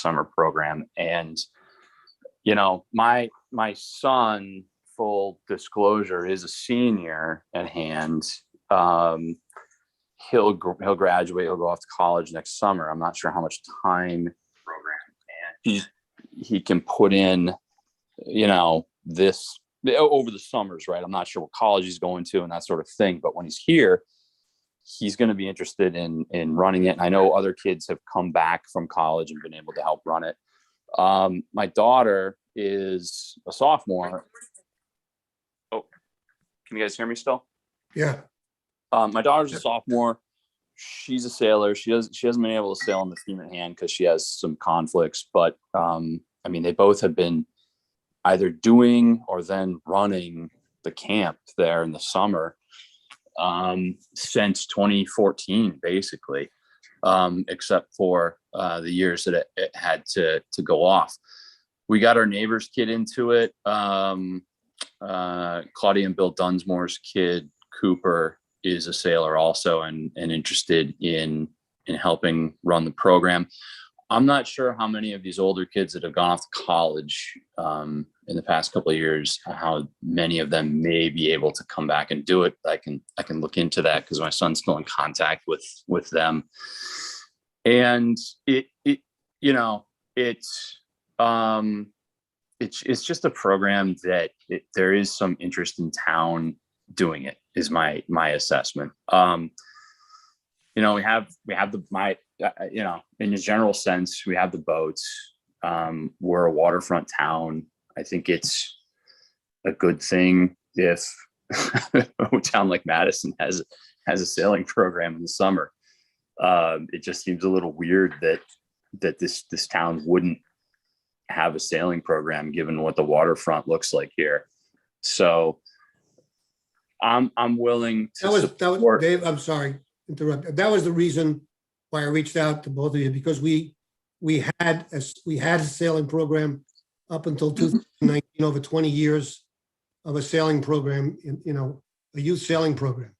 summer program. And, you know, my son, full disclosure, is a senior at hand. He'll graduate. He'll go off to college next summer. I'm not sure how much time program, and he can put in, you know, this over the summers, right? I'm not sure what college he's going to and that sort of thing. But when he's here, he's going to be interested in running it. And I know other kids have come back from college and been able to help run it. My daughter is a sophomore. Oh, can you guys hear me still? Yeah. My daughter's a sophomore. She's a sailor. She hasn't been able to sail on the team at hand because she has some conflicts. But I mean, they both have been either doing or then running the camp there in the summer since 2014, basically, except for the years that it had to go off. We got our neighbor's kid into it. Claudia and Bill Dunsmore's kid, Cooper, is a sailor also and interested in helping run the program. I'm not sure how many of these older kids that have gone off to college in the past couple of years, how many of them may be able to come back and do it. I can look into that because my son's still in contact with them. And it's just a program that there is some interest in town doing it, is my assessment. We have in a general sense, we have the boats. We're a waterfront town. I think it's a good thing if a town like Madison has a sailing program in the summer. It just seems a little weird that this town wouldn't have a sailing program given what the waterfront looks like here. So I'm willing to support. Dave, I'm sorry, interrupt. That was the reason why I reached out to both of you, because we had a sailing program up until 2019, over 20 years of a sailing program, a youth sailing program.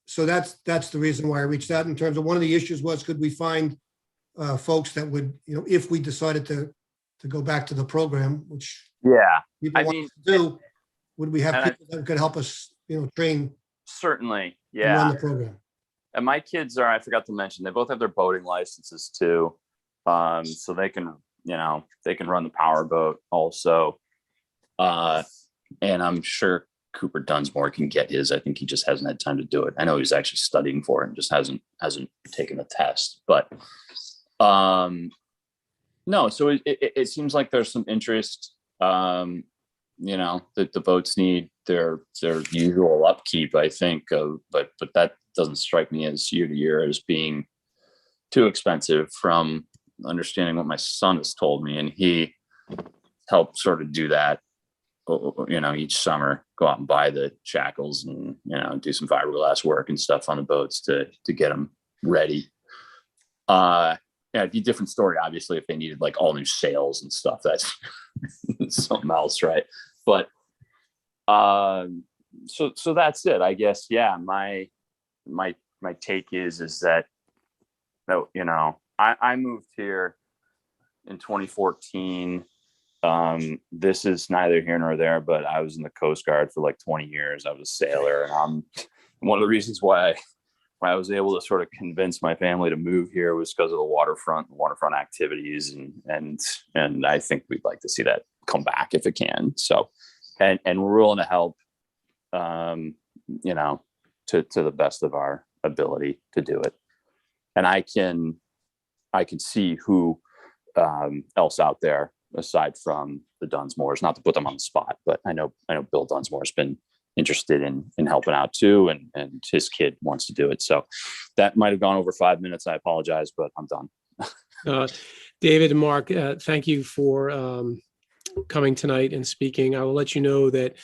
So that's the reason why I reached out. In terms of one of the issues was, could we find folks that would, if we decided to go back to the program, which people want to do, would we have people that could help us, train? Certainly, yeah. And run the program. And my kids I forgot to mention, they both have their boating licenses too. So they can run the power boat also. And I'm sure Cooper Dunsmore can get his. I think he just hasn't had time to do it. I know he's actually studying for it and just hasn't taken the test. But no, so it seems like there's some interest. That the boats need their usual upkeep, I think. But that doesn't strike me as year to year as being too expensive, from understanding what my son has told me. And he helped sort of do that, each summer, go out and buy the shackles and, do some fiberglass work and stuff on the boats to get them ready. It'd be a different story, obviously, if they needed like all new sails and stuff. That's something else, right? But so that's it, I guess. Yeah, my take is that I moved here in 2014. This is neither here nor there, but I was in the Coast Guard for like 20 years. I was a sailor, and one of the reasons why I was able to sort of convince my family to move here was because of the waterfront activities, and I think we'd like to see that come back if it can. So, and we're willing to help, to the best of our ability to do it. And I can see who else out there aside from the Dunsmores, not to put them on the spot, but I know Bill Dunsmore's been interested in helping out too, and his kid wants to do it. So that might have gone over 5 minutes. I apologize, but I'm done. David and Mark, thank you for coming tonight and speaking. I will let you know that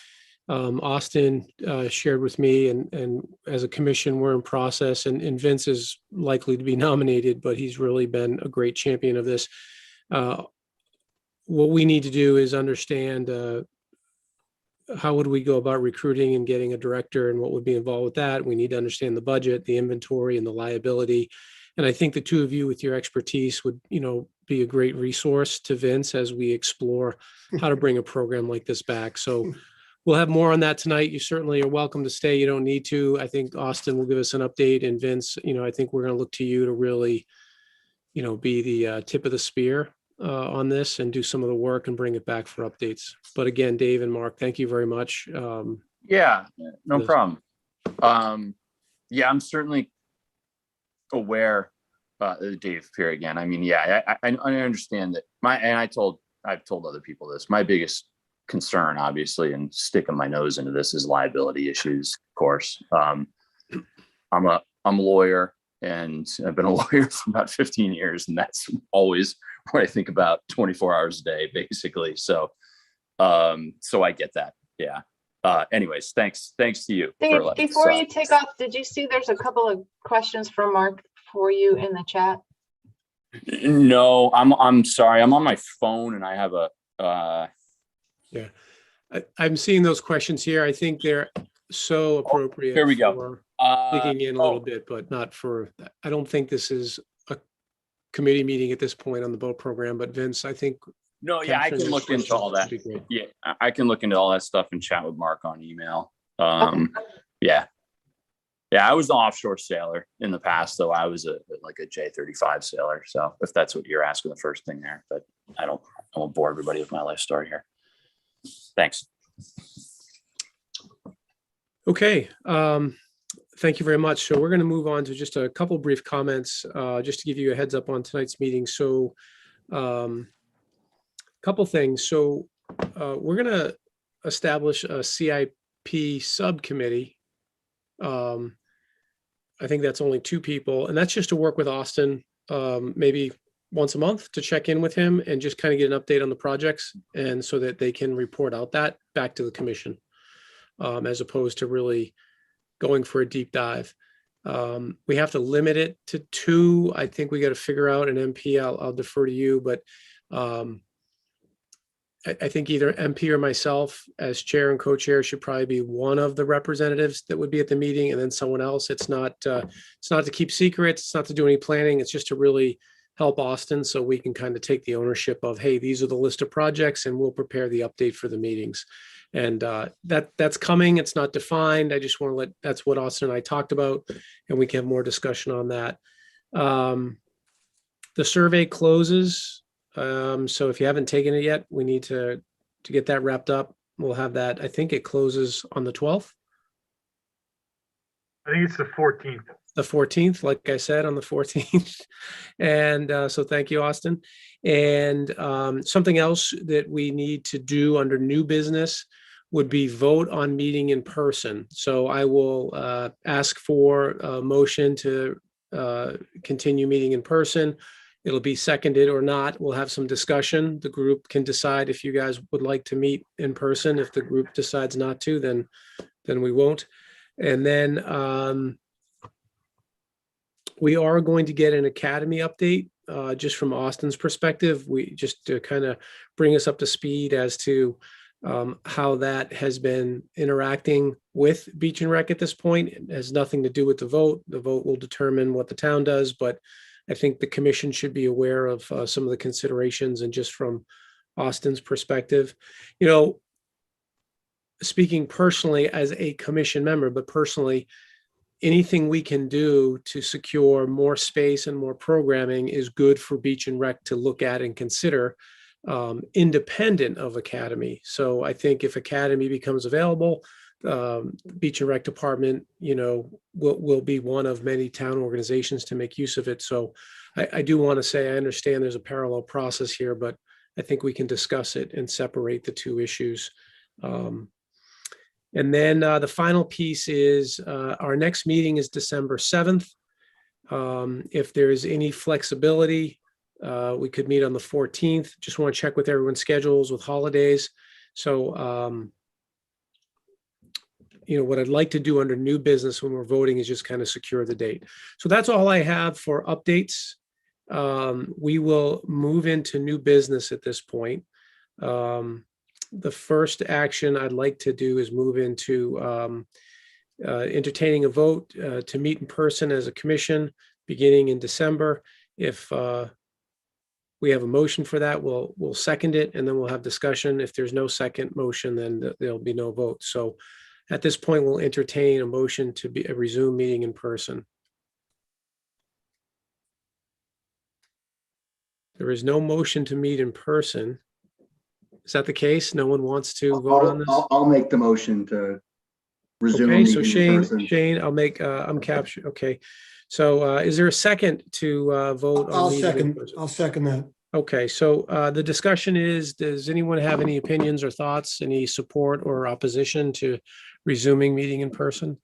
Austin shared with me, and as a commission, we're in process, and Vince is likely to be nominated, but he's really been a great champion of this. What we need to do is understand how would we go about recruiting and getting a director, and what would be involved with that. We need to understand the budget, the inventory, and the liability. And I think the two of you with your expertise would, be a great resource to Vince as we explore how to bring a program like this back. So we'll have more on that tonight. You certainly are welcome to stay. You don't need to. I think Austin will give us an update, and Vince, I think we're going to look to you to really, be the tip of the spear on this and do some of the work and bring it back for updates. But again, Dave and Mark, thank you very much. Yeah, no problem. Yeah, I'm certainly aware, Dave here again. I mean, yeah, I understand that I've told other people this. My biggest concern, obviously, and sticking my nose into this, is liability issues. Of course, I'm a lawyer, and I've been a lawyer for about 15 years, and that's always what I think about 24 hours a day, basically. So I get that. Yeah. Anyways, thanks to you. Dave, before you take off, did you see there's a couple of questions from Mark for you in the chat? No, I'm sorry. I'm on my phone, and I have a. Yeah, I'm seeing those questions here. I think they're so appropriate. Here we go. Digging in a little bit, but not for. I don't think this is a committee meeting at this point on the boat program. But Vince, I think. No, yeah, I can look into all that. Yeah, I can look into all that stuff and chat with Mark on email. Yeah, I was an offshore sailor in the past, though. I was a J35 sailor. So if that's what you're asking, the first thing there, but I won't bore everybody with my life story here. Thanks. Okay. Thank you very much. So we're going to move on to just a couple brief comments, just to give you a heads up on tonight's meeting. So, couple things. So we're going to establish a CIP subcommittee. I think that's only 2 people, and that's just to work with Austin, maybe once a month, to check in with him and just kind of get an update on the projects, and so that they can report out that back to the commission, as opposed to really going for a deep dive. We have to limit it to 2. I think we got to figure out an MP. I'll defer to you, but I think either MP or myself as chair and co-chair should probably be one of the representatives that would be at the meeting, and then someone else. It's not to keep secrets. It's not to do any planning. It's just to really help Austin, so we can kind of take the ownership of, hey, these are the list of projects, and we'll prepare the update for the meetings. And that's coming. It's not defined. I just want to that's what Austin and I talked about, and we can have more discussion on that. The survey closes. So if you haven't taken it yet, we need to get that wrapped up. We'll have that. I think it closes on the 12th. I think it's the 14th. The 14th, like I said, on the 14th. And so thank you, Austin. And something else that we need to do under new business would be vote on meeting in person. So I will ask for a motion to continue meeting in person. It'll be seconded or not. We'll have some discussion. The group can decide if you guys would like to meet in person. If the group decides not to, then we won't. And then we are going to get an academy update, just from Austin's perspective. We just to kind of bring us up to speed as to how that has been interacting with Beach and Rec at this point. It has nothing to do with the vote. The vote will determine what the town does, but I think the commission should be aware of some of the considerations, and just from Austin's perspective, speaking personally as a commission member, but personally, anything we can do to secure more space and more programming is good for Beach and Rec to look at and consider, independent of Academy. So I think if Academy becomes available, Beach and Rec department, will be one of many town organizations to make use of it. So I do want to say, I understand there's a parallel process here, but I think we can discuss it and separate the 2 issues. And then the final piece is our next meeting is December 7th. If there is any flexibility, we could meet on the 14th. Just want to check with everyone's schedules with holidays. So, what I'd like to do under new business when we're voting is just kind of secure the date. So that's all I have for updates. We will move into new business at this point. The first action I'd like to do is move into entertaining a vote to meet in person as a commission beginning in December. If We have a motion for that. We'll second it, and then we'll have discussion. If there's no second motion, then there'll be no vote. So at this point, we'll entertain a motion to resume meeting in person. There is no motion to meet in person. Is that the case? No one wants to vote on this? I'll make the motion to resume. Okay, so meeting in person. Shane, I'm captured. Okay. So is there a second to vote? I'll on meeting in person? I'll second that. Okay, so the discussion is, does anyone have any opinions or thoughts, any support or opposition to resuming meeting in person?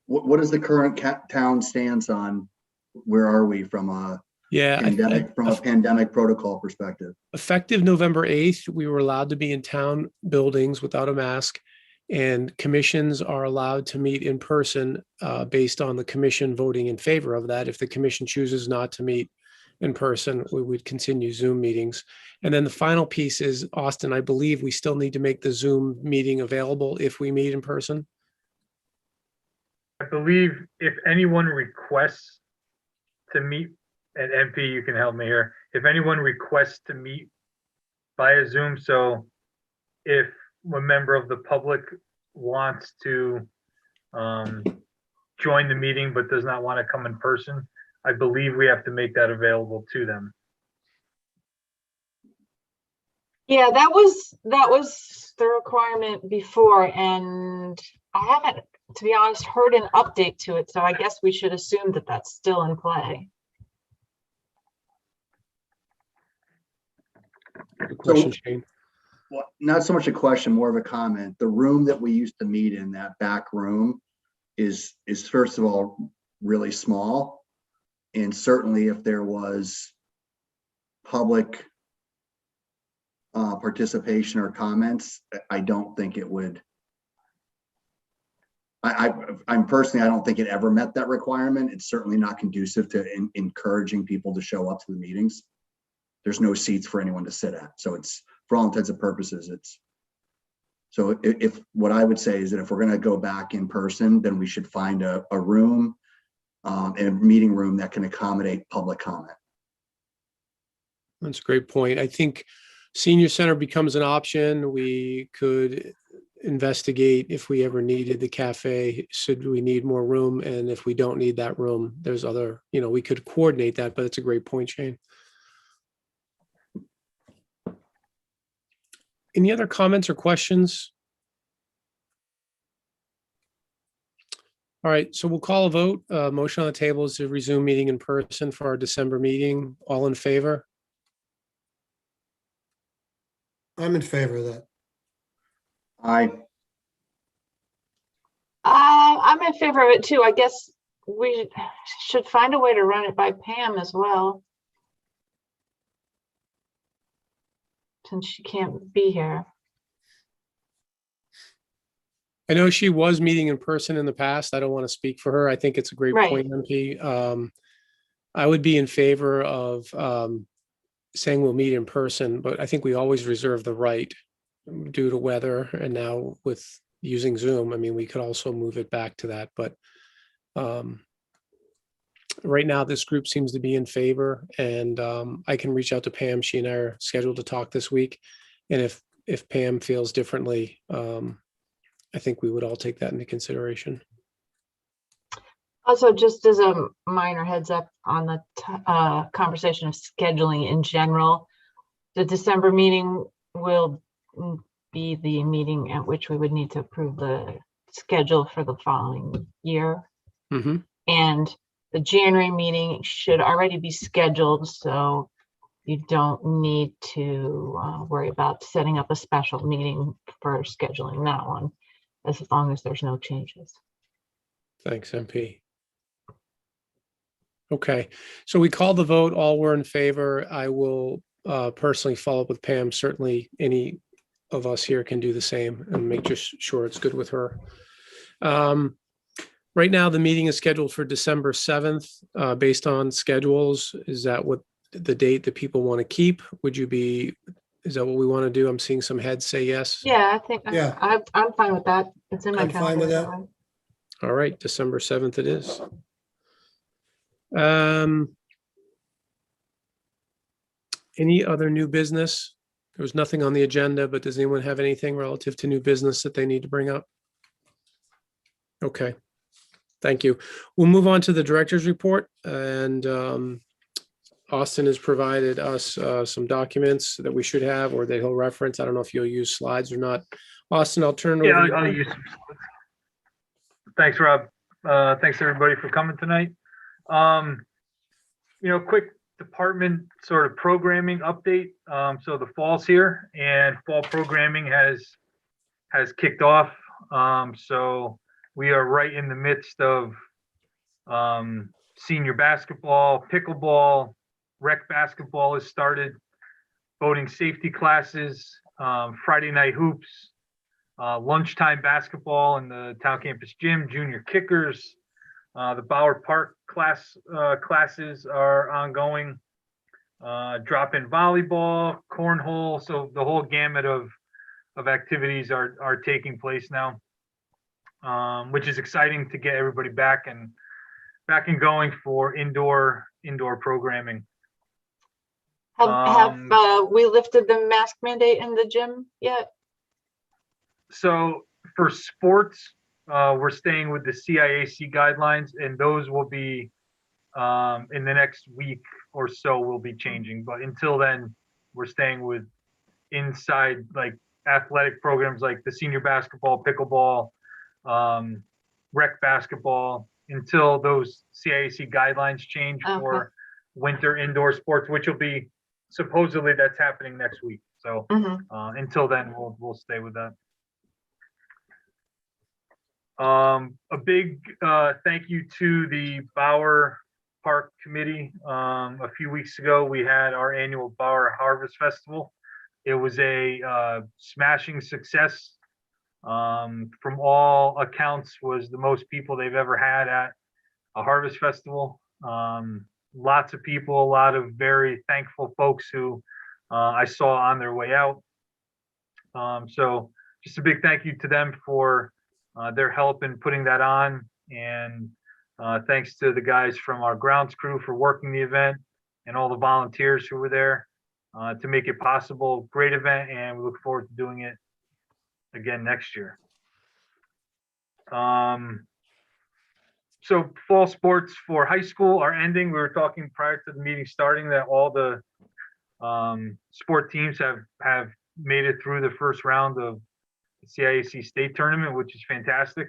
What is the current town stance on where are we from a pandemic protocol perspective? Effective November 8th, we were allowed to be in town buildings without a mask, and commissions are allowed to meet in person based on the commission voting in favor of that. If the commission chooses not to meet in person, we would continue Zoom meetings. And then the final piece is, Austin, I believe we still need to make the Zoom meeting available if we meet in person. I believe if anyone requests to meet, and MP, you can help me here. If anyone requests to meet via Zoom, so if a member of the public wants to join the meeting but does not want to come in person, I believe we have to make that available to them. Yeah, that was the requirement before, and I haven't, to be honest, heard an update to it. So I guess we should assume that that's still in play. Good question, Shane. Well, not so much a question, more of a comment. The room that we used to meet in, that back room, is first of all really small. And certainly if there was public participation or comments, I don't think it would. I'm personally, I don't think it ever met that requirement. It's certainly not conducive to encouraging people to show up to the meetings. There's no seats for anyone to sit at. So it's, for all intents and purposes, it's, so if what I would say is that if we're going to go back in person, then we should find a room, and a meeting room that can accommodate public comment. That's a great point. I think senior center becomes an option. We could investigate if we ever needed the cafe, should we need more room? And if we don't need that room, there's other, we could coordinate that, but it's a great point, Shane. Any other comments or questions? All right, so we'll call a vote. Motion on the table is to resume meeting in person for our December meeting. All in favor? I'm in favor of that. I'm in favor of it too. I guess we should find a way to run it by Pam as well, since she can't be here. I know she was meeting in person in the past. I don't want to speak for her. I think it's a great point, MP. I would be in favor of saying we'll meet in person, but I think we always reserve the right due to weather. And now with using Zoom, I mean, we could also move it back to that. But right now, this group seems to be in favor, and I can reach out to Pam. She and I are scheduled to talk this week. And if Pam feels differently, I think we would all take that into consideration. Also, just as a minor heads up on the conversation of scheduling in general, the December meeting will be the meeting at which we would need to approve the schedule for the following year. Mm-hmm. And the January meeting should already be scheduled, so you don't need to worry about setting up a special meeting for scheduling that one, as long as there's no changes. Thanks, MP. Okay, so we called the vote. All were in favor. I will personally follow up with Pam. Certainly any of us here can do the same and make just sure it's good with her. Right now, the meeting is scheduled for December 7th based on schedules. Is that what the date that people want to keep? Is that what we want to do? I'm seeing some heads say yes. Yeah, I think Yeah. I'm fine with that. It's in my I'm fine with calendar. that. All right, December 7th it is. Any other new business? There was nothing on the agenda, but does anyone have anything relative to new business that they need to bring up? Okay, thank you. We'll move on to the director's report, and Austin has provided us some documents that we should have or that he'll reference. I don't know if you'll use slides or not. Austin, I'll turn it Yeah, over to I'll you. use some slides. Thanks, Rob. Thanks, everybody, for coming tonight. Quick department sort of programming update. So the fall's here and fall programming has kicked off. So we are right in the midst of senior basketball, pickleball, rec basketball has started, boating safety classes, Friday night hoops, lunchtime basketball in the town campus gym, junior kickers. The Bauer Park classes are ongoing. Drop-in volleyball, cornhole. So the whole gamut of activities are taking place now, which is exciting to get everybody back and going for indoor programming. Have we lifted the mask mandate in the gym yet? So for sports, we're staying with the CIAC guidelines, and those will be in the next week or so will be changing. But until then, we're staying with inside like athletic programs like the senior basketball, pickleball, rec basketball, until those CIAC guidelines change for winter indoor sports, which will be supposedly that's happening next week. So until then, we'll stay with that. A big thank you to the Bauer Park Committee. A few weeks ago, we had our annual Bauer Harvest Festival. It was a smashing success. From all accounts, was the most people they've ever had at a harvest festival. Lots of people, a lot of very thankful folks who I saw on their way out. So just a big thank you to them for their help in putting that on, and thanks to the guys from our grounds crew for working the event and all the volunteers who were there to make it possible. Great event, and we look forward to doing it again next year. So fall sports for high school are ending. We were talking prior to the meeting starting that all the sport teams have made it through the first round of the CIAC state tournament, which is fantastic.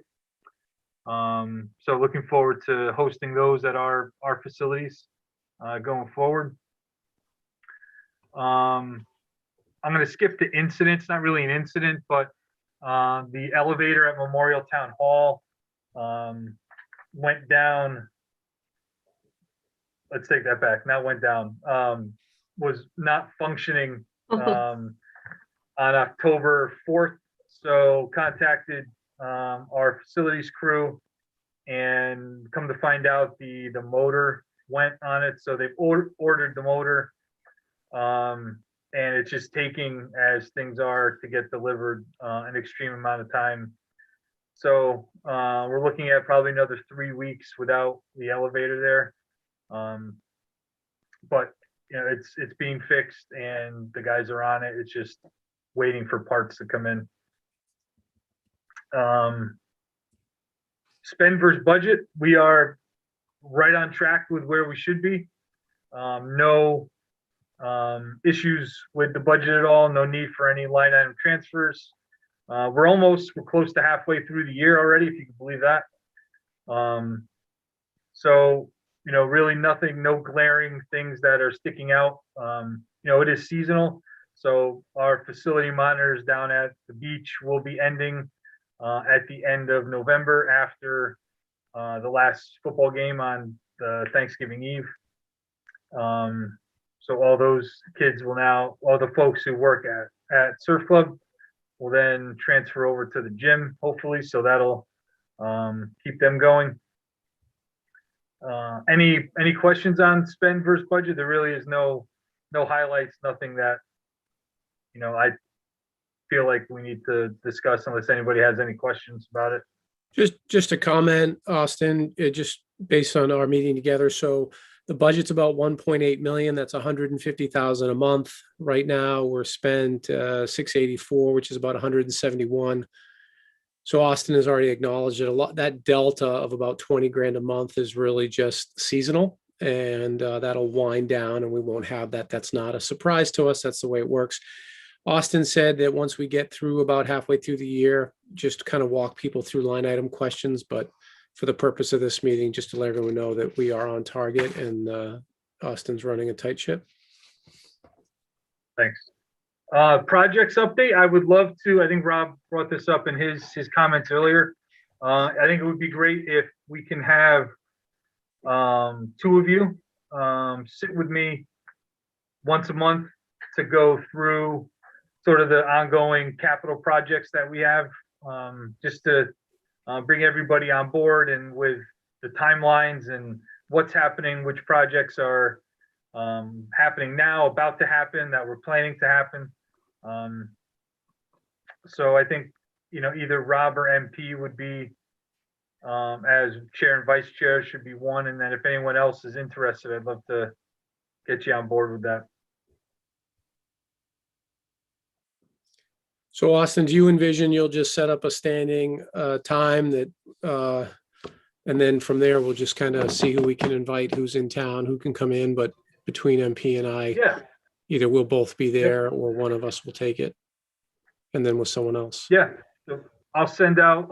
So looking forward to hosting those at our facilities going forward. I'm going to skip the incidents, not really an incident, but the elevator at Memorial Town Hall went down. Let's take that back. Not went down. Was not functioning on October 4th. So contacted our facilities crew, and come to find out the motor went on it. So they've ordered the motor, and it's just taking, as things are, to get delivered an extreme amount of time. So we're looking at probably another 3 weeks without the elevator there. But it's being fixed, and the guys are on it. It's just waiting for parts to come in. Spend versus budget, we are right on track with where we should be. No issues with the budget at all. No need for any line item transfers. We're close to halfway through the year already, if you can believe that. So really nothing, no glaring things that are sticking out. It is seasonal, so our facility monitors down at the beach will be ending at the end of November, after the last football game on Thanksgiving Eve. So all those kids will now, all the folks who work at Surf Club will then transfer over to the gym, hopefully. So that'll keep them going. Any questions on spend versus budget? There really is no highlights, nothing that I feel like we need to discuss, unless anybody has any questions about it. Just a comment, Austin, just based on our meeting together. So The budget's about 1.8 million. That's 150,000 a month. Right now, we're spent 684, which is about 171. So Austin has already acknowledged that a lot, that delta of about 20 grand a month is really just seasonal, and that'll wind down and we won't have that. That's not a surprise to us. That's the way it works. Austin said that once we get through about halfway through the year, just kind of walk people through line item questions. But for the purpose of this meeting, just to let everyone know that we are on target and Austin's running a tight ship. Thanks. Projects update. I would love to, I think Rob brought this up in his comments earlier. I think it would be great if we can have two of you sit with me once a month to go through sort of the ongoing capital projects that we have, just to bring everybody on board and with the timelines and what's happening, which projects are happening now, about to happen, that we're planning to happen. So I think, you know, either Rob or MP would be, as chair and vice chair should be one. And then if anyone else is interested, I'd love to get you on board with that. So Austin, do you envision you'll just set up a standing time that, and then from there, we'll just kind of see who we can invite, who's in town, who can come in, but between MP and I, Yeah. either we'll both be there or one of us will take it. And then with someone else. Yeah. So I'll send out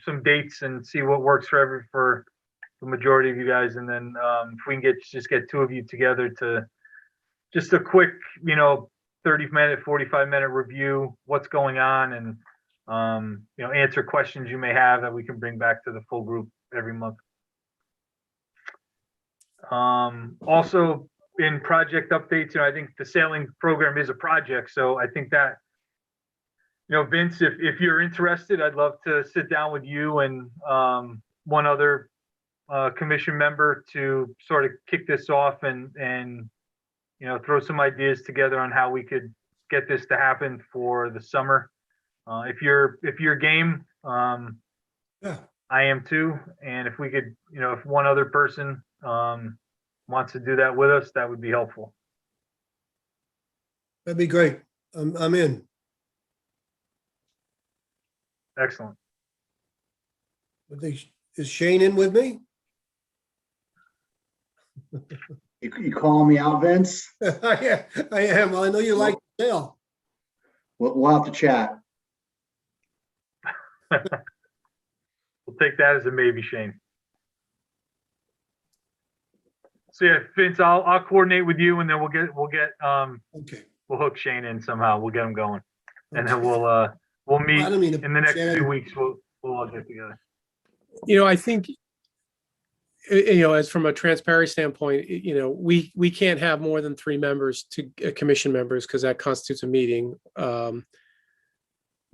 some dates and see what works for the majority of you guys. And then if we can just get two of you together to just a quick, you know, 30-minute, 45-minute review, what's going on, and you know, answer questions you may have that we can bring back to the full group every month. Also in project updates, you know, I think the sailing program is a project, so I think that, you know, Vince, if you're interested, I'd love to sit down with you and one other commission member to sort of kick this off and you know, throw some ideas together on how we could get this to happen for the summer. If you're game, Yeah. I am too. And if we could, you know, if one other person wants to do that with us, that would be helpful. That'd be great. I'm in. Excellent. Is Shane in with me? You calling me out, Vince? Yeah, I am. Well, I know you like to sail. We'll have to chat. We'll take that as a maybe, Shane. So yeah, Vince, I'll coordinate with you, and then Okay. we'll hook Shane in somehow. We'll get him going, and then we'll meet I don't mean to in the next Shannon. 2 weeks. We'll all get together. You know, I think, you know, as from a transparency standpoint, you know, we can't have more than 3 members to commission members because that constitutes a meeting.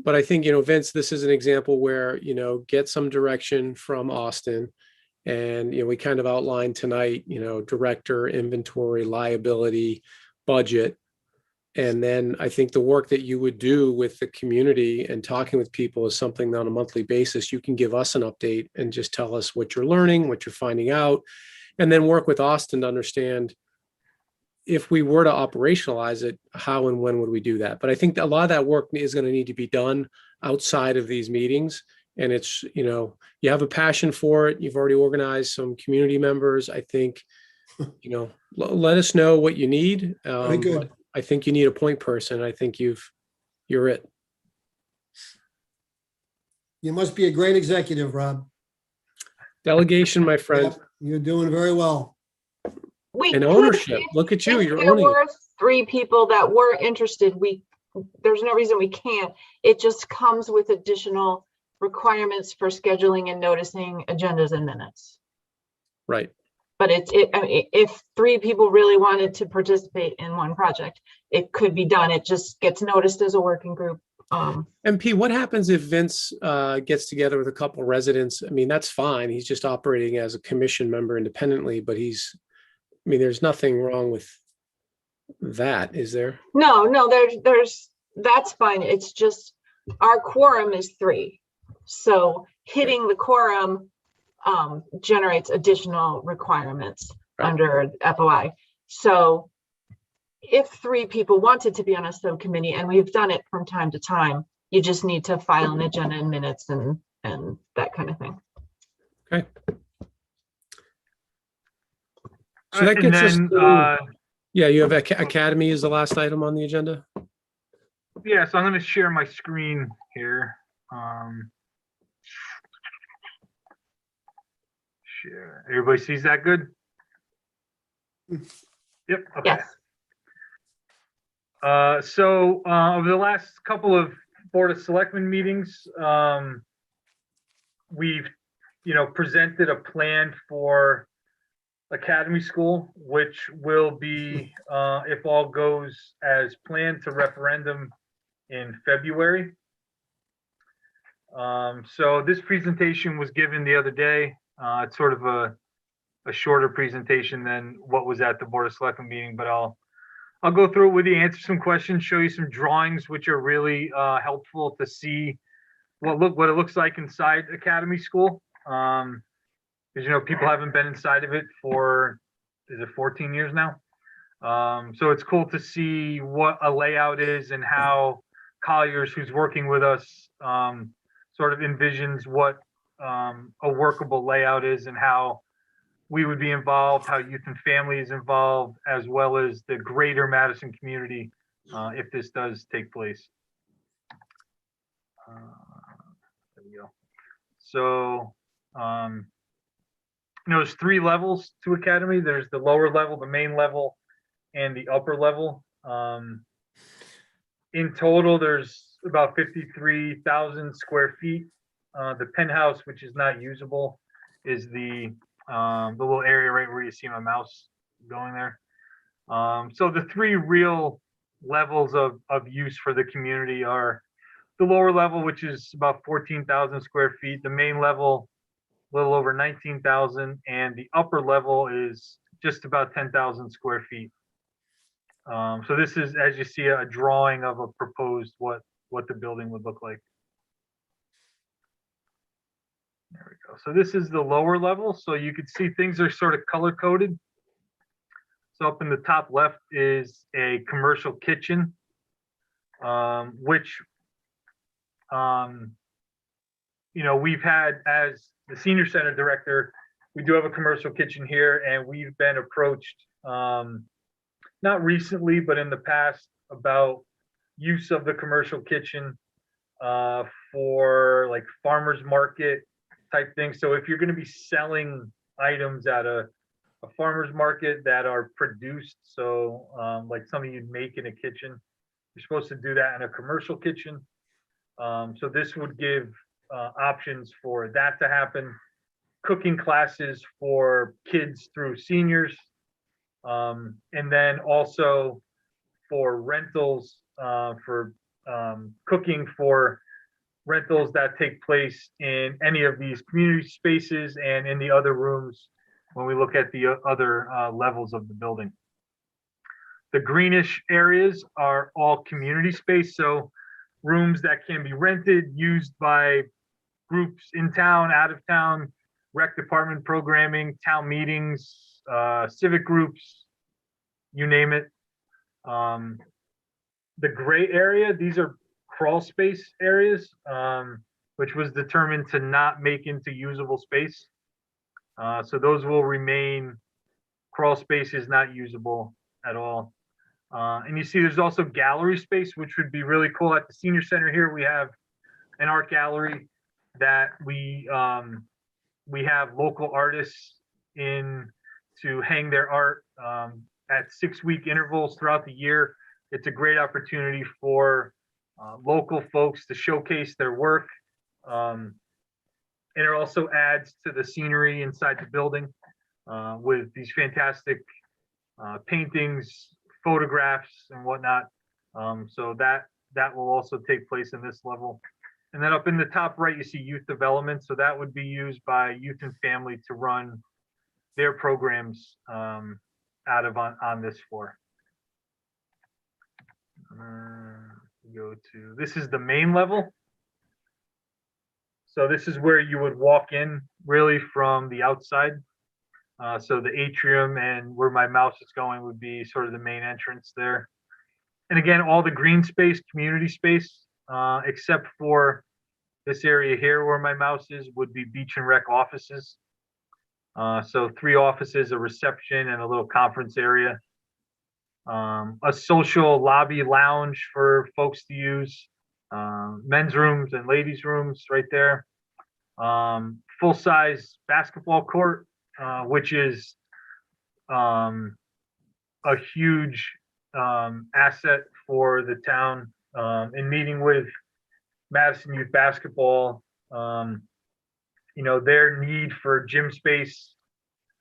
But I think, you know, Vince, this is an example where, you know, get some direction from Austin. And, you know, we kind of outlined tonight, you know, director, inventory, liability, budget. And then I think the work that you would do with the community and talking with people is something that on a monthly basis, you can give us an update and just tell us what you're learning, what you're finding out, and then work with Austin to understand if we were to operationalize it, how and when would we do that? But I think a lot of that work is going to need to be done outside of these meetings. And it's, you know, you have a passion for it. You've already organized some community members. I think, you know, let us know what you need. Very good. I think you need a point person. I think you're it. You must be a great executive, Rob. Delegation, my friend, You're doing very well. We and could, ownership. Look at you, if you're there owning it. were 3 people that were interested, there's no reason we can't. It just comes with additional requirements for scheduling and noticing agendas and minutes. Right. But I mean, if 3 people really wanted to participate in one project, it could be done. It just gets noticed as a working group. MP, what happens if Vince gets together with a couple residents? I mean, that's fine. He's just operating as a commission member independently, but I mean, there's nothing wrong with that, is there? No, that's fine. It's just our quorum is 3. So hitting the quorum generates additional requirements. Right. under FOI. So if 3 people wanted to be on a subcommittee, and we've done it from time to time, you just need to file an agenda and minutes and that kind of thing. Okay. So that And gets us then, to, yeah, you have Academy is the last item on the agenda. yeah, so I'm going to share my screen here. Share. Everybody sees that good? Yep. Okay. Yes. So over the last couple of Board of Selectmen meetings, we've, presented a plan for Academy School, which will be, if all goes as planned, to referendum in February. So this presentation was given the other day. It's sort of a shorter presentation than what was at the Board of Selectmen meeting, but I'll go through it with you, answer some questions, show you some drawings, which are really helpful to see what it looks like inside Academy School. Because people haven't been inside of it for, is it 14 years now? So it's cool to see what a layout is and how Colliers, who's working with us, sort of envisions what a workable layout is and how we would be involved, how youth and family is involved, as well as the greater Madison community, if this does take place. There we go. So, there's 3 levels to Academy. There's the lower level, the main level, and the upper level. In total, there's about 53,000 square feet. The penthouse, which is not usable, is the little area right where you see my mouse going there. So the 3 real levels of use for the community are the lower level, which is about 14,000 square feet, the main level, a little over 19,000, and the upper level is just about 10,000 square feet. So this is, as you see, a drawing of a proposed what the building would look like. There we go. So this is the lower level. So you can see things are sort of color coded. So up in the top left is a commercial kitchen, which, we've had as the senior center director, we do have a commercial kitchen here, and we've been approached, not recently, but in the past, about use of the commercial kitchen for like farmers market type thing. So if you're going to be selling items at a farmer's market that are produced, so like something you'd make in a kitchen, you're supposed to do that in a commercial kitchen. So this would give options for that to happen. Cooking classes for kids through seniors. And then also for rentals, for cooking for rentals that take place in any of these community spaces and in the other rooms when we look at the other levels of the building. The greenish areas are all community space, so rooms that can be rented, used by groups in town, out of town, rec department programming, town meetings, civic groups, you name it. The gray area, these are crawl space areas, which was determined to not make into usable space. So those will remain crawl spaces, not usable at all. And you see there's also gallery space, which would be really cool. At the senior center here, we have an art gallery that we have local artists in to hang their art at 6-week intervals throughout the year. It's a great opportunity for local folks to showcase their work. And it also adds to the scenery inside the building with these fantastic paintings, photographs, and whatnot. So that will also take place in this level. And then up in the top right, you see youth development. So that would be used by youth and family to run their programs out of on this floor. Go to, this is the main level. So this is where you would walk in really from the outside. So the atrium and where my mouse is going would be sort of the main entrance there. And again, all the green space, community space, except for this area here where my mouse is, would be beach and rec offices. So 3 offices, a reception, and a little conference area. A social lobby lounge for folks to use. Men's rooms and ladies' rooms right there. Full-size basketball court, which is a huge asset for the town. In meeting with Madison Youth Basketball, their need for gym space,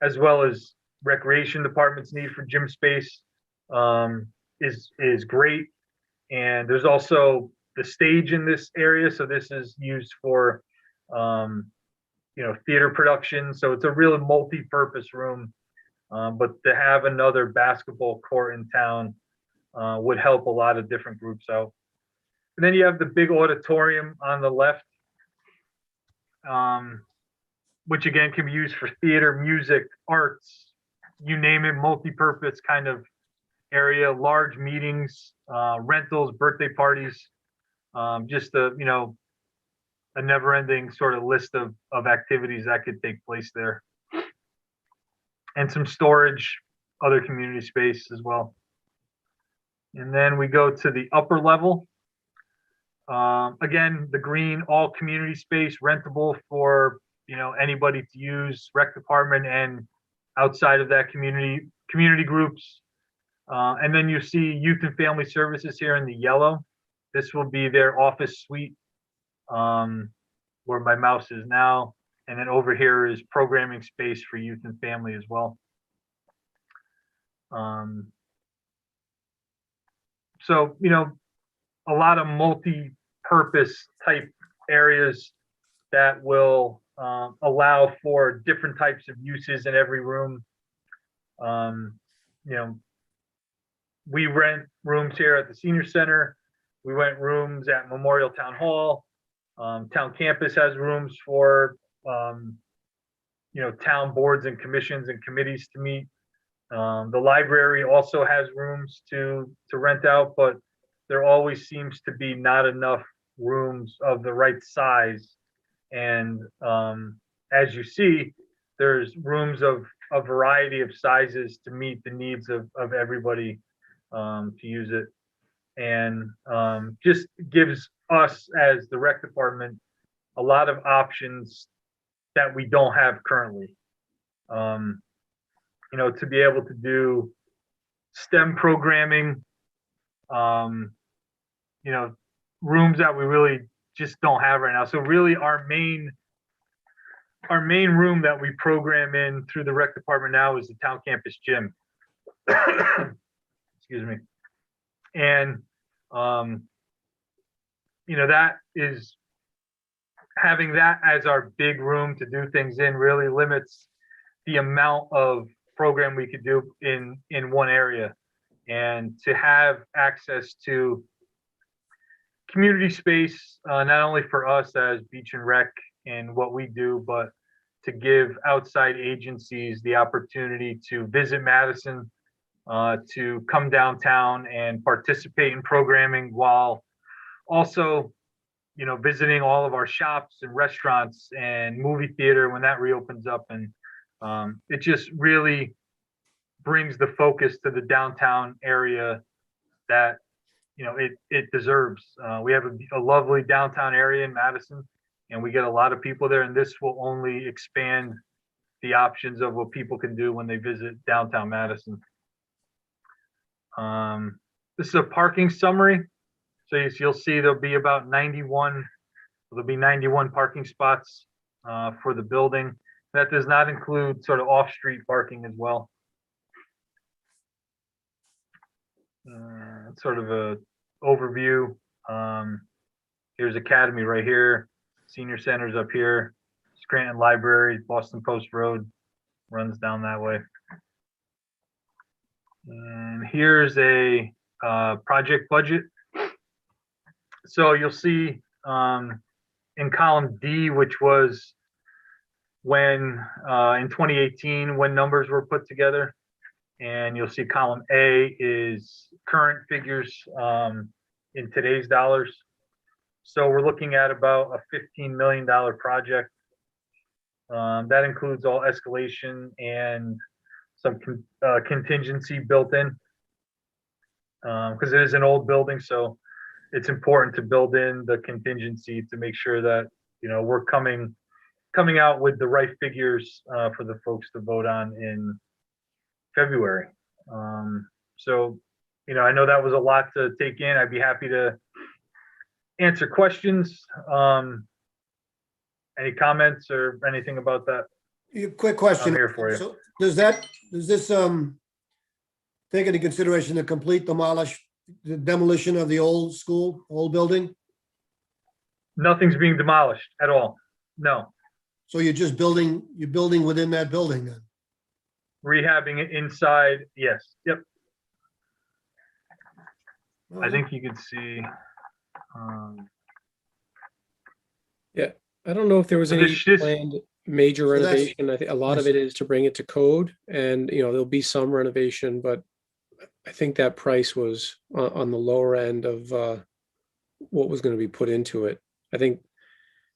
as well as recreation department's need for gym space, is great. And there's also the stage in this area, so this is used for theater production. So it's a really multi-purpose room. But to have another basketball court in town would help a lot of different groups out. And then you have the big auditorium on the left, which again can be used for theater, music, arts, you name it, multi-purpose kind of area, large meetings, rentals, birthday parties, just a never-ending sort of list of activities that could take place there. And some storage, other community space as well. And then we go to the upper level. Again, the green, all community space, rentable for anybody to use, rec department and outside of that community groups. And then you see youth and family services here in the yellow. This will be their office suite, where my mouse is now. And then over here is programming space for youth and family as well. So, a lot of multi-purpose type areas that will allow for different types of uses in every room. We rent rooms here at the senior center. We rent rooms at Memorial Town Hall. Town campus has rooms for town boards and commissions and committees to meet. The library also has rooms to rent out, but there always seems to be not enough rooms of the right size. And as you see, there's rooms of a variety of sizes to meet the needs of everybody to use it. And just gives us as the rec department a lot of options that we don't have currently. To be able to do STEM programming, rooms that we really just don't have right now. So really our main room that we program in through the rec department now is the town campus gym. Excuse me. And, that is, having that as our big room to do things in really limits the amount of program we could do in one area. And to have access to community space, not only for us as Beach and Rec and what we do, but to give outside agencies the opportunity to visit Madison, to come downtown and participate in programming, while also, visiting all of our shops and restaurants and movie theater when that reopens up. And it just really brings the focus to the downtown area that it deserves. We have a lovely downtown area in Madison, and we get a lot of people there, and this will only expand the options of what people can do when they visit downtown Madison. This is a parking summary. So you'll see there'll be about 91 parking spots for the building. That does not include sort of off-street parking as well. Sort of a overview. Here's Academy right here. Senior Center's up here. Scranton Library, Boston Post Road runs down that way. And here's a project budget. So you'll see in column D, which was when, in 2018, when numbers were put together. And you'll see column A is current figures in today's dollars. So we're looking at about a $15 million project. That includes all escalation and some contingency built in. Because it is an old building, so it's important to build in the contingency to make sure that, you know, we're coming out with the right figures for the folks to vote on in February. So, you know, I know that was a lot to take in. I'd be happy to answer questions. Any comments or anything about that? Quick question. I'm here for you. So does this take into consideration the complete the demolition of the old school, old building? Nothing's being demolished at all. No. So you're building within that building then? Rehabbing it inside, yes. Yep. I think you could see. I don't know if there was So any this- planned major So that's- renovation. I think a lot of it is to bring it to code, and, you know, there'll be some renovation, but I think that price was on the lower end of what was going to be put into it. I think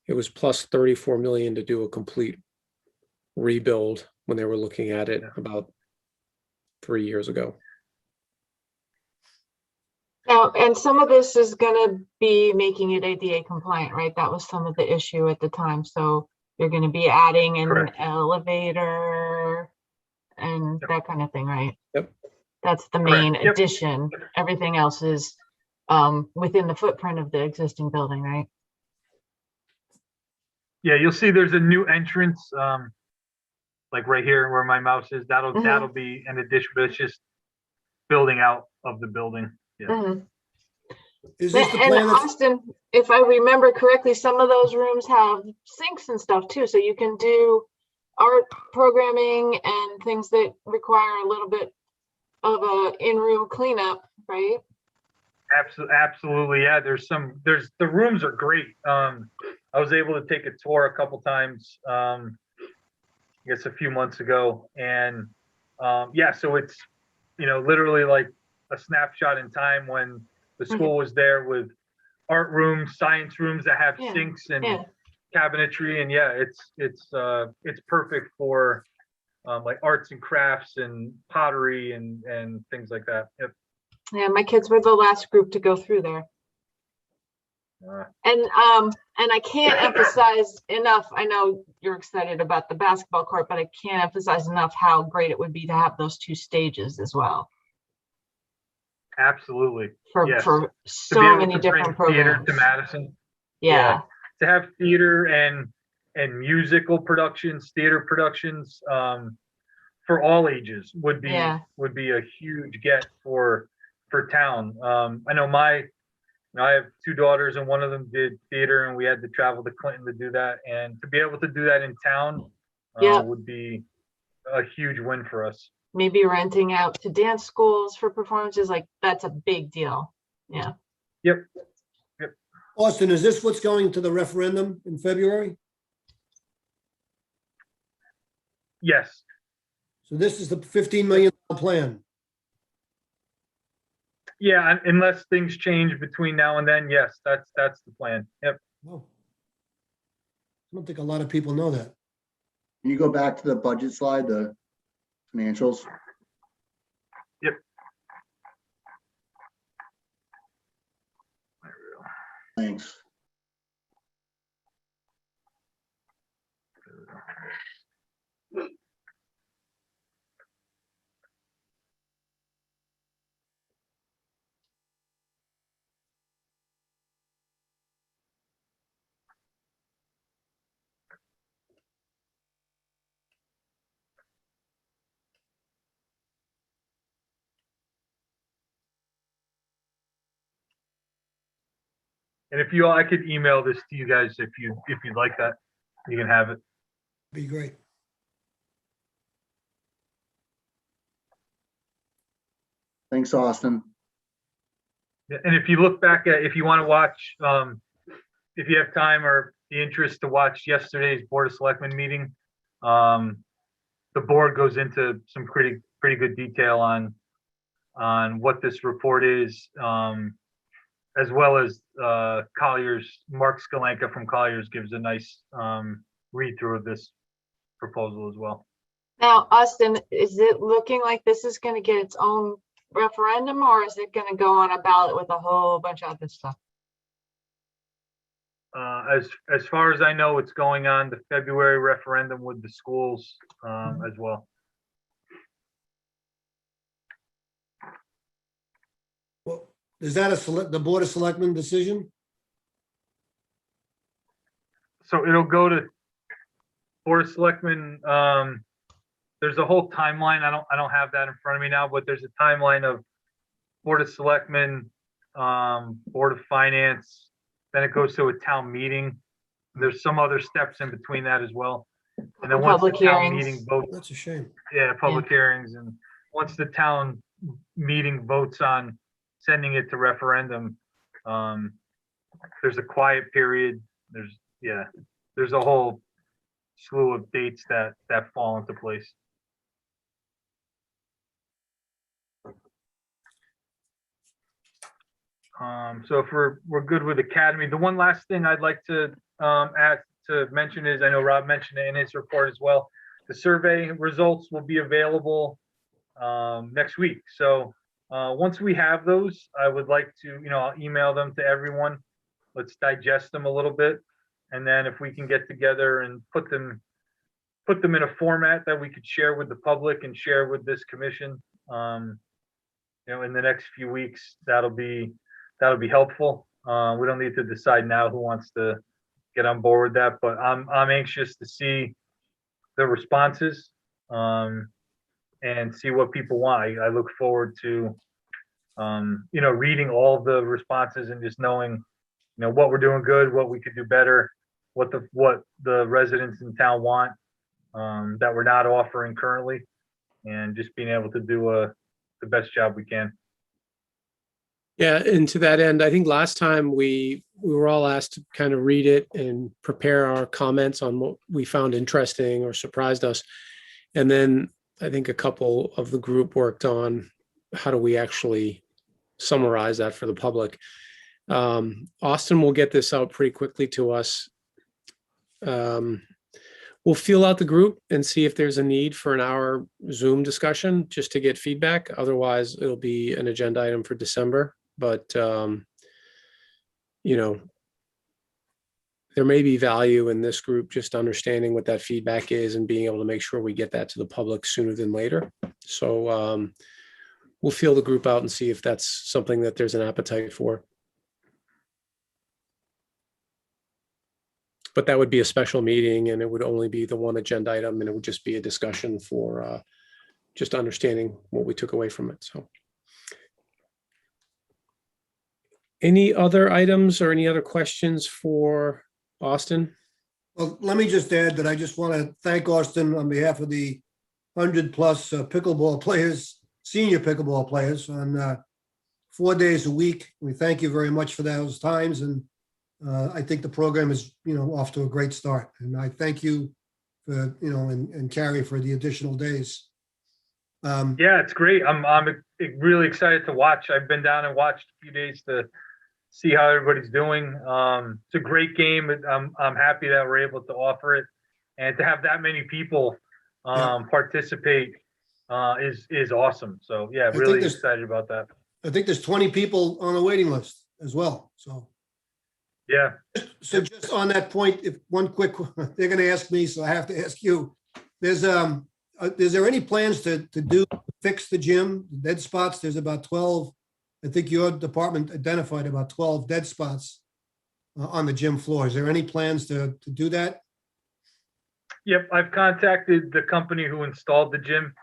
it was plus 34 million to do a complete rebuild when they were looking at it about 3 years ago. Now, and some of this is gonna be making it ADA compliant, right? That was some of the issue at the time. So you're gonna be adding an Correct. elevator and Yep. that kind of thing, right? Yep. That's the Correct. main Yep. addition. Everything else is within the footprint of the existing building, right? Yeah, you'll see there's a new entrance, like right here where my mouse is. That'll Mhm. be an addition, but it's just building out of the building. Yeah. Mhm. Is this the And plan that's, Austin, if I remember correctly, some of those rooms have sinks and stuff too, so you can do art programming and things that require a little bit of a in-room cleanup, right? Absolutely. Yeah. The rooms are great. I was able to take a tour a couple times, I guess a few months ago. And, yeah, so it's, you know, literally like a snapshot in time when the school was there with art rooms, science rooms that have Yeah, sinks and yeah. cabinetry. And yeah, it's perfect for, like arts and crafts and pottery and things like that. Yep. Yeah, my kids were the last group to go through there. And I can't emphasize enough, I know you're excited about the basketball court, but I can't emphasize enough how great it would be to have those two stages as well Absolutely. for Yes. for To be so able many to bring different theater programs. to Madison. Yeah, To have theater and musical productions, theater productions, for all ages would be Yeah. a huge get for town. I know I have two daughters and one of them did theater and we had to travel to Clinton to do that. And to be able to do that in town Yeah. would be a huge win for us. maybe renting out to dance schools for performances, like that's a big deal. Yeah. Yep. Austin, is this what's going to the referendum in February? Yes. So this is the $15 million plan. Yeah, unless things change between now and then, yes, that's the plan. Yep. Oh. I don't think a lot of people know that. Can you go back to the budget slide, the financials? Yep. Thanks. And I could email this to you guys if you'd like that. You can have it. Be great. Thanks, Austin. Yeah, and if you look back if you want to watch, if you have time or the interest to watch yesterday's Board of Selectmen meeting, the board goes into some pretty good detail on what this report is, as well as Collier's, Mark Skalenka from Collier's gives a nice read through of this proposal as well. Now, Austin, is it looking like this is going to get its own referendum, or is it going to go on a ballot with a whole bunch of other stuff? As far as I know, it's going on the February referendum with the schools as well. Well, is that the Board of Selectmen decision? So it'll go to Board of Selectmen. There's a whole timeline. I don't have that in front of me now, but there's a timeline of Board of Selectmen, Board of Finance, then it goes to a town meeting. There's some other steps in between that as well. And then once the Public town hearings. meeting votes, That's a shame. yeah, public hearings, and once the town meeting votes on sending it to referendum, there's a quiet period. There's a whole slew of dates that fall into place. So if we're good with Academy, the one last thing I'd like to add to mention is, I know Rob mentioned it in his report as well, the survey results will be available next week. So once we have those, I would like to, I'll email them to everyone. Let's digest them a little bit. And then if we can get together and put them in a format that we could share with the public and share with this commission, in the next few weeks, that'll be helpful. We don't need to decide now who wants to get on board with that, but I'm anxious to see the responses and see what people want. I look forward to reading all the responses and just knowing what we're doing good, what we could do better, what the residents in town want that we're not offering currently, and just being able to do the best job we can. Yeah, and to that end, I think last time we were all asked to kind of read it and prepare our comments on what we found interesting or surprised us. And then I think a couple of the group worked on how do we actually summarize that for the public. Austin will get this out pretty quickly to us. We'll feel out the group and see if there's a need for an hour Zoom discussion just to get feedback. Otherwise, it'll be an agenda item for December. But, there may be value in this group just understanding what that feedback is and being able to make sure we get that to the public sooner than later. So we'll feel the group out and see if that's something that there's an appetite for. But that would be a special meeting, and it would only be the one agenda item, and it would just be a discussion for just understanding what we took away from it. So. Any other items or any other questions for Austin? Well, let me just add that I just want to thank Austin on behalf of the 100+ pickleball players, senior pickleball players, on 4 days a week. We thank you very much for those times, and I think the program is, off to a great start. And I thank you for, and Carrie for the additional days. Yeah, it's great. I'm really excited to watch. I've been down and watched a few days to see how everybody's doing. It's a great game. I'm happy that we're able to offer it, and to have that many people participate is awesome. So yeah, really excited about that. I think there's 20 people on the waiting list as well. So yeah. So just on that point, if one quick, they're going to ask me, so I have to ask you. Is there any plans to fix the gym, the dead spots? There's about 12. I think your department identified about 12 dead spots on the gym floor. Is there any plans to do that? Yep, I've contacted the company who installed the gym,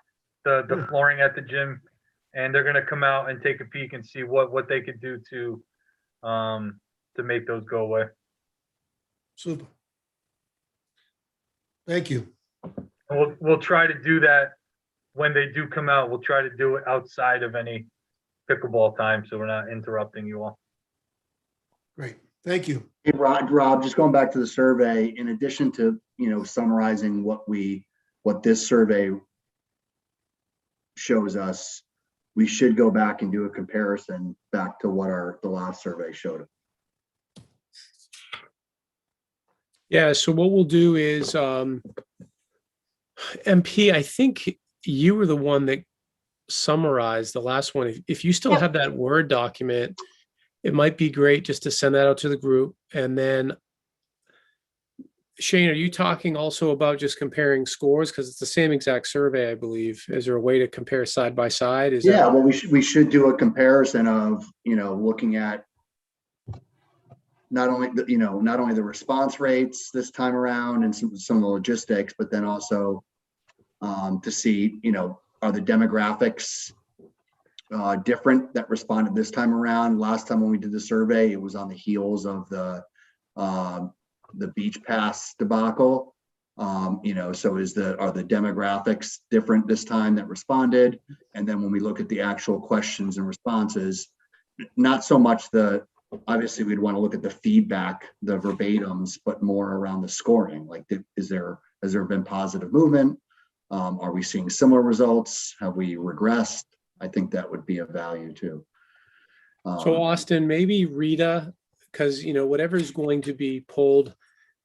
the flooring at the gym, and they're going to come out and take a peek and see what they could do to make those go away. Super. Thank you. We'll try to do that when they do come out. We'll try to do it outside of any pickleball time, so we're not interrupting you all. Great. Thank you. Hey, Rob, just going back to the survey, in addition to, summarizing what we what this survey shows us, we should go back and do a comparison back to what the last survey showed. Yeah, so what we'll do is, MP, I think you were the one that summarized the last one. If you still Yep. have that Word document, it might be great just to send that out to the group. And then, Shane, are you talking also about just comparing scores? Because it's the same exact survey, I believe. Is there a way to compare side by side? Is Yeah, that? well, we should do a comparison of, looking at not only the response rates this time around and some of the logistics, but then also to see, are the demographics different that responded this time around? Last time when we did the survey, it was on the heels of the beach pass debacle. So are the demographics different this time that responded? And then when we look at the actual questions and responses, not so much obviously we'd want to look at the feedback, the verbatims, but more around the scoring. Like, has there been positive movement? Are we seeing similar results? Have we regressed? I think that would be of value too. So Austin, maybe Rita, because whatever's going to be pulled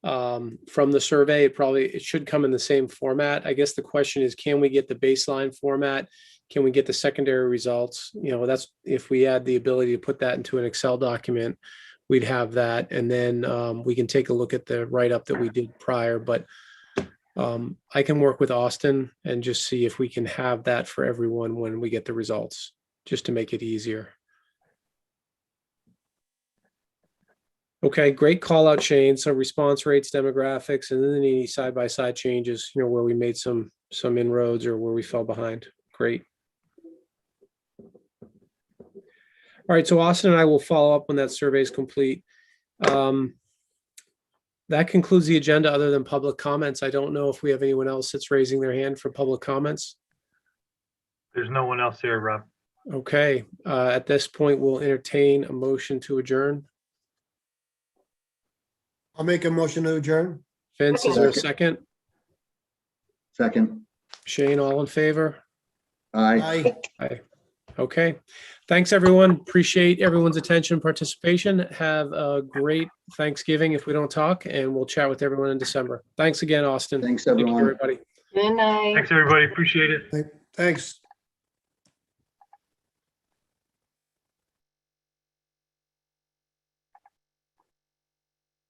from the survey, it should come in the same format. I guess the question is, can we get the baseline format? Can we get the secondary results? That's if we had the ability to put that into an Excel document, we'd have that. And then we can take a look at the write-up that we did prior. But I can work with Austin and just see if we can have that for everyone when we get the results, just to make it easier. Okay, great call out, Shane. So response rates, demographics, and then any side-by-side changes, where we made some inroads or where we fell behind. Great. All right, so Austin and I will follow up when that survey is complete. That concludes the agenda other than public comments. I don't know if we have anyone else that's raising their hand for public comments. There's no one else here, Rob. Okay, at this point, we'll entertain a motion to adjourn. I'll make a motion to adjourn. Vince, is there a second? Second. Shane, all in favor? Aye. Aye. Okay. Thanks, everyone. Appreciate everyone's attention and participation. Have a great Thanksgiving if we don't talk, and we'll chat with everyone in December. Thanks again, Austin. Thanks, Thank you, everyone. everybody. Good night. Thanks, everybody. Appreciate it. Thanks.